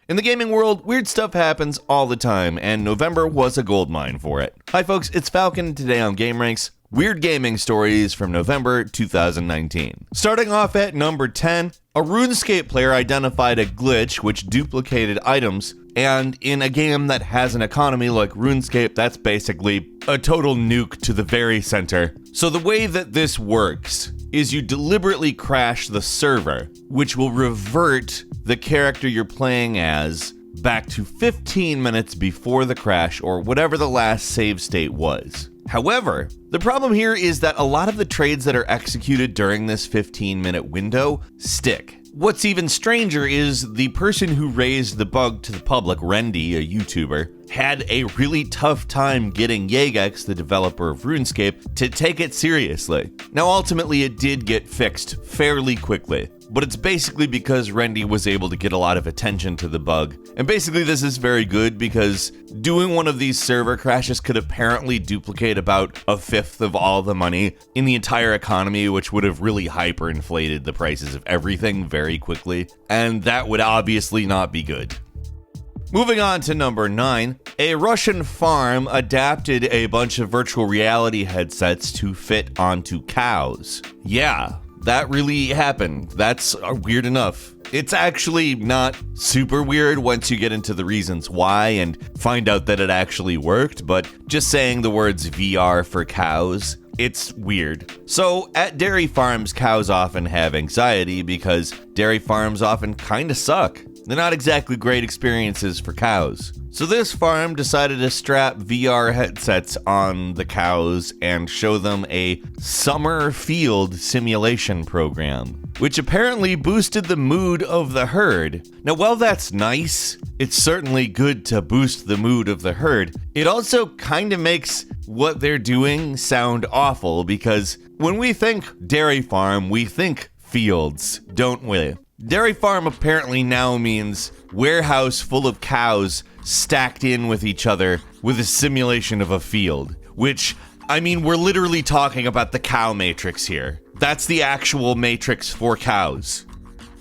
In the gaming world, weird stuff happens all the time, and November was a goldmine for it. Hi folks, it's Falcon. Today on gameranx, weird gaming stories from November 2019. Starting off at number 10, a Runescape player identified a glitch which duplicated items, and in a game that has an economy like Runescape, that's basically a total nuke to the very center. So the way that this works is you deliberately crash the server, which will revert the character you're playing as back to 15 minutes before the crash or whatever the last save state was. However, the problem here is that a lot of the trades that are executed during this 15-minute window stick. What's even stranger is the person who raised the bug to the public, Rendy, a YouTuber, had a really tough time getting Jagex, the developer of RuneScape, to take it seriously. Now ultimately it did get fixed fairly quickly, but it's basically because Rendy was able to get a lot of attention to the bug. And basically this is very good because doing one of these server crashes could apparently duplicate about a fifth of all the money in the entire economy, which would have really hyperinflated the prices of everything very quickly, and that would obviously not be good. Moving on to number 9, a Russian farm adapted a bunch of virtual reality headsets to fit onto cows. Yeah, that really happened. That's weird enough. It's actually not super weird once you get into the reasons why and find out that it actually worked, but just saying the words VR for cows, it's weird. So at dairy farms, cows often have anxiety because dairy farms often kinda suck. They're not exactly great experiences for cows. So this farm decided to strap VR headsets on the cows and show them a summer field simulation program, which apparently boosted the mood of the herd. Now, while that's nice, it's certainly good to boost the mood of the herd, it also kind of makes what they're doing sound awful, because when we think dairy farm, we think fields, don't we? Dairy farm apparently now means warehouse full of cows stacked in with each other with a simulation of a field, which, I mean, we're literally talking about the cow matrix here. That's the actual matrix for cows.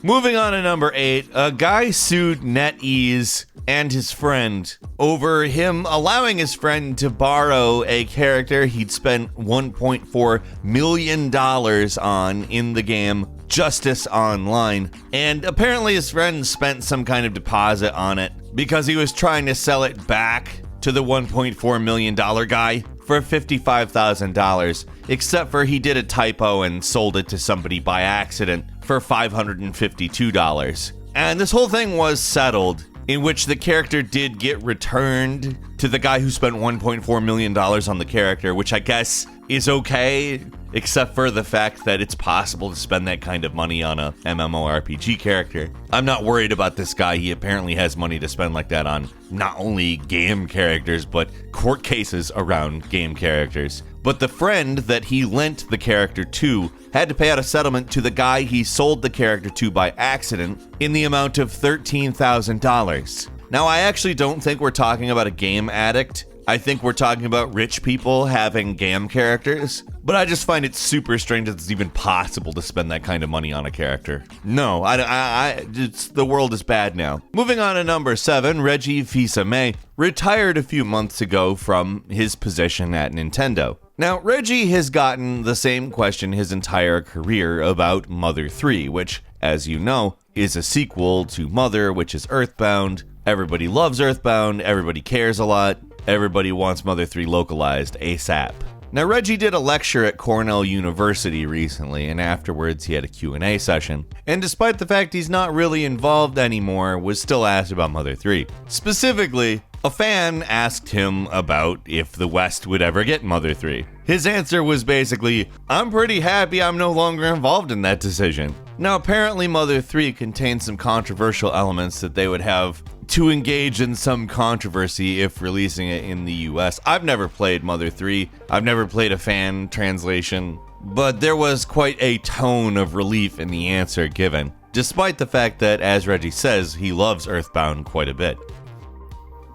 Moving on to number 8, a guy sued NetEase and his friend over him allowing his friend to borrow a character he'd spent $1.4 million on in the game Justice Online, and apparently his friend spent some kind of deposit on it because he was trying to sell it back to the $1.4 million guy for $55,000, except for he did a typo and sold it to somebody by accident for $552. And this whole thing was settled, in which the character did get returned to the guy who spent $1.4 million on the character, which I guess is okay, except for the fact that it's possible to spend that kind of money on a MMORPG character. I'm not worried about this guy. He apparently has money to spend like that on not only game characters, but court cases around game characters. But the friend that he lent the character to had to pay out a settlement to the guy he sold the character to by accident in the amount of $13,000. Now, I actually don't think we're talking about a game addict. I think we're talking about rich people having game characters, but I just find it super strange that it's even possible to spend that kind of money on a character. No, the world is bad now. Moving on to number 7, Reggie Fils-Aimé retired a few months ago from his position at Nintendo. Now, Reggie has gotten the same question his entire career about Mother 3, which, as you know, is a sequel to Mother, which is Earthbound. Everybody loves Earthbound, everybody cares a lot. Everybody wants Mother 3 localized ASAP. Now, Reggie did a lecture at Cornell University recently, and afterwards he had a Q&A session. And despite the fact he's not really involved anymore, was still asked about Mother 3. Specifically, a fan asked him about if the West would ever get Mother 3. His answer was basically, "I'm pretty happy I'm no longer involved in that decision." Now, apparently Mother 3 contains some controversial elements that they would have to engage in some controversy if releasing it in the US. I've never played Mother 3. I've never played a fan translation, but there was quite a tone of relief in the answer given, despite the fact that, as Reggie says, he loves Earthbound quite a bit.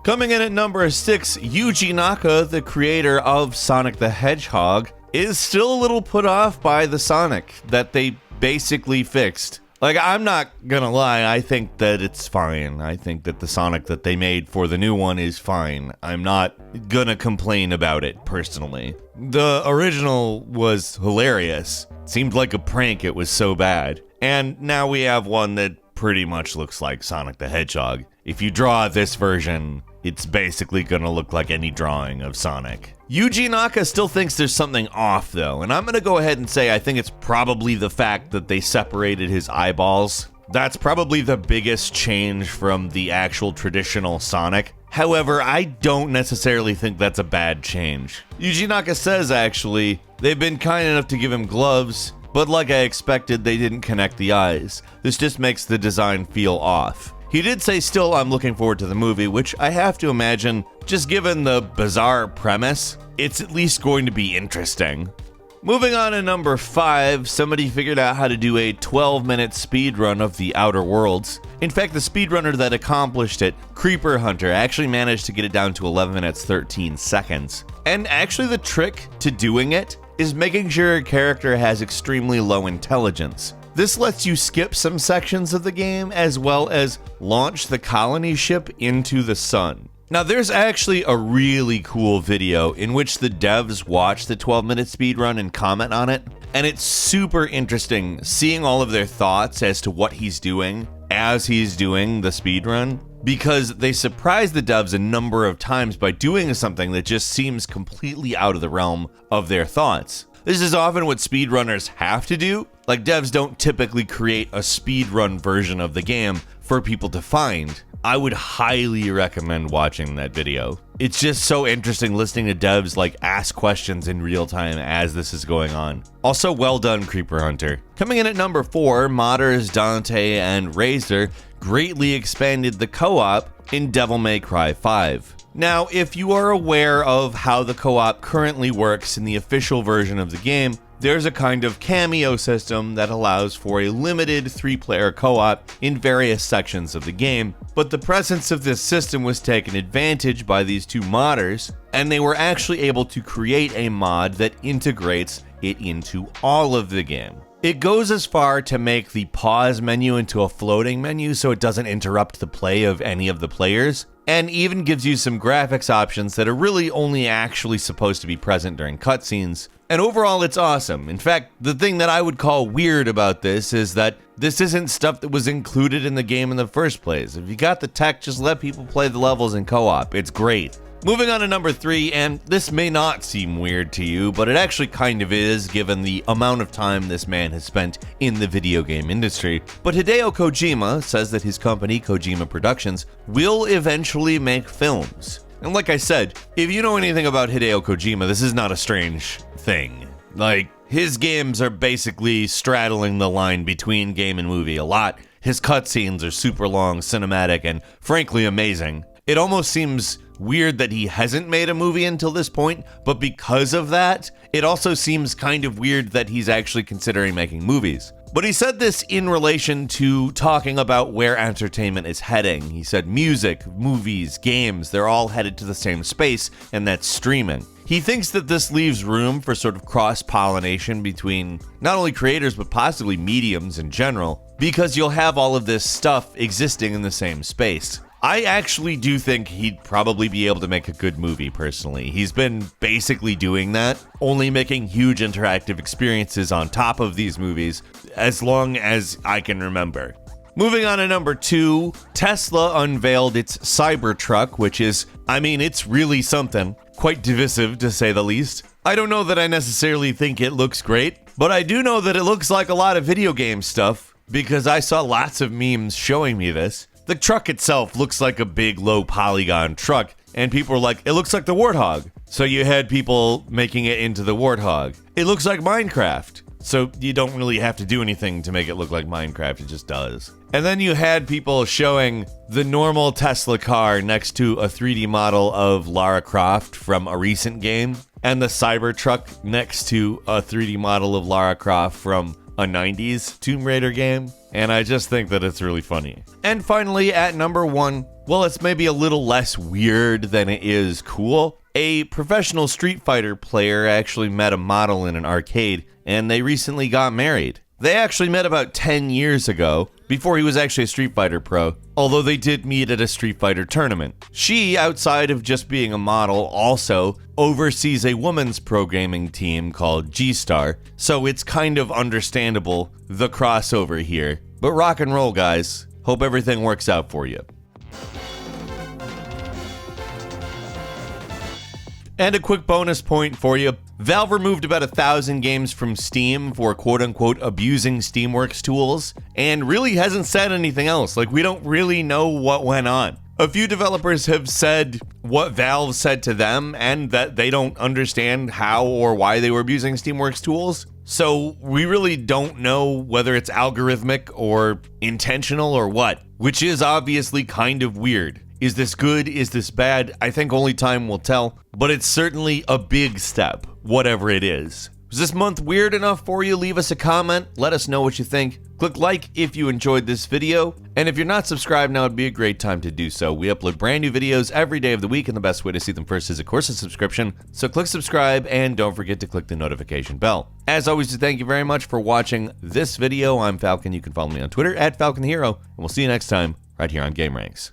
Coming in at number 6, Yuji Naka, the creator of Sonic the Hedgehog, is still a little put off by the Sonic that they basically fixed. Like, I'm not gonna lie, I think that it's fine. I think that the Sonic that they made for the new one is fine. I'm not gonna complain about it, personally. The original was hilarious. Seemed like a prank, it was so bad. And now we have one that pretty much looks like Sonic the Hedgehog. If you draw this version, it's basically gonna look like any drawing of Sonic. Yuji Naka still thinks there's something off though, and I'm gonna go ahead and say I think it's probably the fact that they separated his eyeballs. That's probably the biggest change from the actual traditional Sonic. However, I don't necessarily think that's a bad change. Yuji Naka says actually, they've been kind enough to give him gloves, but like I expected, they didn't connect the eyes. This just makes the design feel off. He did say still I'm looking forward to the movie, which I have to imagine, just given the bizarre premise, it's at least going to be interesting. Moving on to number 5, somebody figured out how to do a 12-minute speedrun of The Outer Worlds. In fact, the speedrunner that accomplished it, Creeper Hunter, actually managed to get it down to 11 minutes 13 seconds. And actually the trick to doing it is making sure a character has extremely low intelligence. This lets you skip some sections of the game as well as launch the colony ship into the sun. Now there's actually a really cool video in which the devs watch the 12-minute speedrun and comment on it, and it's super interesting seeing all of their thoughts as to what he's doing as he's doing the speedrun, because they surprise the devs a number of times by doing something that just seems completely out of the realm of their thoughts. This is often what speedrunners have to do. Like, devs don't typically create a speedrun version of the game for people to find. I would highly recommend watching that video. It's just so interesting listening to devs like ask questions in real time as this is going on. Also, well done, Creeper Hunter. Coming in at number 4, modders Dante and Razor greatly expanded the co-op in Devil May Cry 5. Now, if you are aware of how the co-op currently works in the official version of the game, there's a kind of cameo system that allows for a limited 3-player co-op in various sections of the game, but the presence of this system was taken advantage by these two modders, and they were actually able to create a mod that integrates it into all of the game. It goes as far to make the pause menu into a floating menu so it doesn't interrupt the play of any of the players, and even gives you some graphics options that are really only actually supposed to be present during cutscenes. And overall, it's awesome. In fact, the thing that I would call weird about this is that this isn't stuff that was included in the game in the first place. If you got the tech, just let people play the levels in co-op. It's great. Moving on to number 3, and this may not seem weird to you, but it actually kind of is given the amount of time this man has spent in the video game industry. But Hideo Kojima says that his company, Kojima Productions, will eventually make films. And like I said, if you know anything about Hideo Kojima, this is not a strange thing. Like, his games are basically straddling the line between game and movie a lot. His cutscenes are super long, cinematic, and frankly amazing. It almost seems weird that he hasn't made a movie until this point, but because of that, it also seems kind of weird that he's actually considering making movies. But he said this in relation to talking about where entertainment is heading. He said music, movies, games, they're all headed to the same space, and that's streaming. He thinks that this leaves room for sort of cross-pollination between not only creators, but possibly mediums in general, because you'll have all of this stuff existing in the same space. I actually do think he'd probably be able to make a good movie, personally. He's been basically doing that, only making huge interactive experiences on top of these movies, as long as I can remember. Moving on to number 2, Tesla unveiled its Cybertruck, which is, it's really something. Quite divisive, to say the least. I don't know that I necessarily think it looks great, but I do know that it looks like a lot of video game stuff, because I saw lots of memes showing me this. The truck itself looks like a big low polygon truck, and people were like, it looks like the Warthog. So you had people making it into the Warthog. It looks like Minecraft. So you don't really have to do anything to make it look like Minecraft, it just does. And then you had people showing the normal Tesla car next to a 3D model of Lara Croft from a recent game, and the Cybertruck next to a 3D model of Lara Croft from a 90s Tomb Raider game, and I just think that it's really funny. And finally, at number 1, well, it's maybe a little less weird than it is cool. A professional Street Fighter player actually met a model in an arcade, and they recently got married. They actually met about 10 years ago, before he was actually a Street Fighter pro, although they did meet at a Street Fighter tournament. She, outside of just being a model, also oversees a women's pro gaming team called G-Star, so it's kind of understandable, the crossover here. But rock and roll, guys. Hope everything works out for you. And a quick bonus point for you. Valve removed about 1,000 games from Steam for quote-unquote abusing Steamworks tools, and really hasn't said anything else. Like, we don't really know what went on. A few developers have said what Valve said to them, and that they don't understand how or why they were abusing Steamworks tools. So we really don't know whether it's algorithmic or intentional or what, which is obviously kind of weird. Is this good? Is this bad? I think only time will tell, but it's certainly a big step, whatever it is. Was this month weird enough for you? Leave us a comment. Let us know what you think. Click like if you enjoyed this video. And if you're not subscribed, now would be a great time to do so. We upload brand new videos every day of the week, and the best way to see them first is, of course, a subscription. So click subscribe, and don't forget to click the notification bell. As always, thank you very much for watching this video. I'm Falcon. You can follow me on Twitter @FalconTheHero, and we'll see you next time right here on gameranx.